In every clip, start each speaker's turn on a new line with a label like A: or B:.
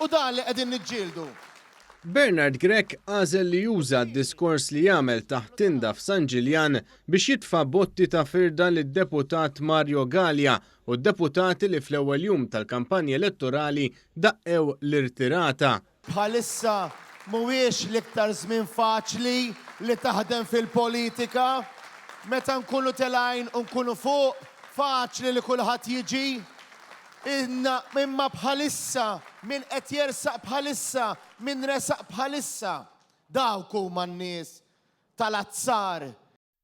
A: U dan li qegħdin niġġieldu.
B: Bernard Grech għażel li juża d-diskors li jagħmel taħt tinda f'San Ġiljan biex jitfa' botti ta' firda lid-deputat Mario Gallia u d-deputati li fl-ewwel jum tal-kampanja elettorali daqqew l-irtirata.
A: Bħalissa mhuwiex l-iktar żmien faċli li taħdem fil-politika, meta nkunu telgħin u nkunu fuq, faċli li kulħadd jiġi. Imma bħalissa, min qed jersaq bħalissa, min resaq bħalissa, dawk huma n-nies tal-azzar.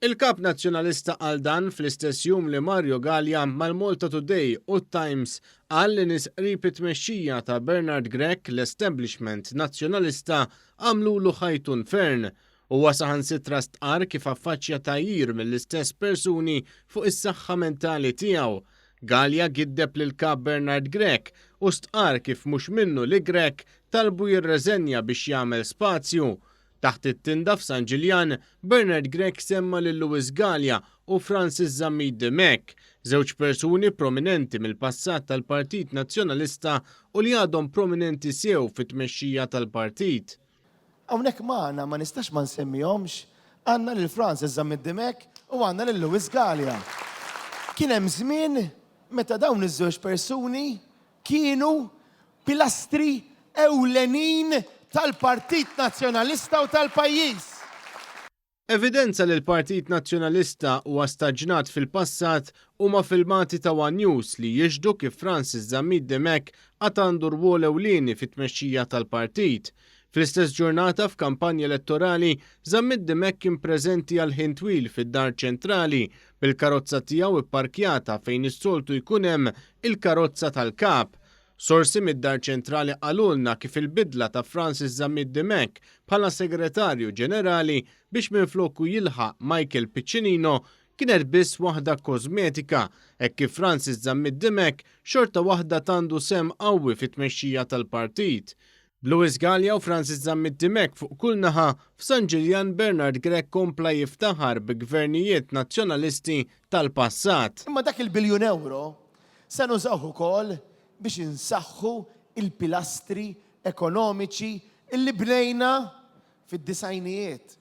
B: Il-kap nazzjonalista għal dan fl-istess jum li Mario Gallia mal-Malta Today u Times qal li nies qrib it-tmexxija ta' Bernard Grech l-establishment nazzjonalista għamlulu ħajtun fern u saħansitra stqar kif affaċċja tajjir mill-istess persuni fuq is-saħħa mentali tiegħu. Gallia giddeb lil kap Bernard Grech u stqar kif mhux minnu li Grech talbu jirreżenja biex jagħmel spazju. Taħt it-tinda f'San Ġiljan, Bernard Grech semma lil Luis Gallia u Francis Zamid Demek, żewġ persuni prominenti mill-passat tal-Partit Nazzjonalista u li għadhom prominenti sew fit-tmexxija tal-partit.
A: Hawnhekk magħna ma nistax ma nsemmihomx, għandna lil Francis Zamid Demek u għandna lil Luis Gallia. Kien hemm żmien meta dawn iż-żewġ persuni kienu pilastri ewlenin tal-Partit Nazzjonalista u tal-pajjiż.
B: Evidenza li l-Partit Nazzjonalista huwa staġnat fil-passat huma filmati ta' One News li jiġdu kif Francis Zamid Demek għad għandu rwol ewlieni fit-tmexxija tal-partit. Fl-istess ġurnata f'kampanja elettorali, Zamid Demek kien preżenti għal ħin twil fid-Dar Ċentrali bil-karozza tiegħu ipparkjata fejn is-soltu jkun hemm il-karozza tal-kap. Sorsi mid-Dar Ċentrali qalulna kif il-bidla ta' Francis Zamid Demek bħala segretarju ġenerali biex minfloku jilħaq Michael Piccinino kienet biss waħda kosmetika, hekk kif Francis Zamid Demek xorta waħda tandu sem qawwi fit-tmexxija tal-partit. Luis Gallia u Francis Zamid Demek fuq kull naħa f'San Ġiljan Bernard Grech kompla jiftaħar bi gvernijiet nazzjonalisti tal-passat.
A: Imma dak il-biljun euro se nużawh ukoll biex insaħħu il-pilastri ekonomiċi illi bnejna fid-disajnijiet,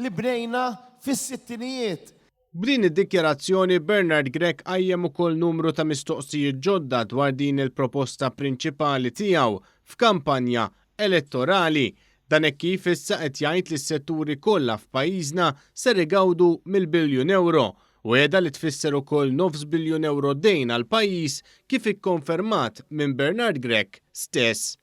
A: li bnejna fis-sittinijiet.
B: B'din id-dikjarazzjoni Bernard Grech qajjem ukoll numru ta' mistoqsijiet ġodda dwar din il-proposta prinċipali tiegħu f'kampanja elettorali. Dan hekk kif issa qed jgħid li s-setturi kollha f'pajjiżna ser igawdu mill-biljun euro u qiegħda li tfisser ukoll nofs biljun euro dejn għall pajjiż kif ikkonfermat minn Bernard Grech stess.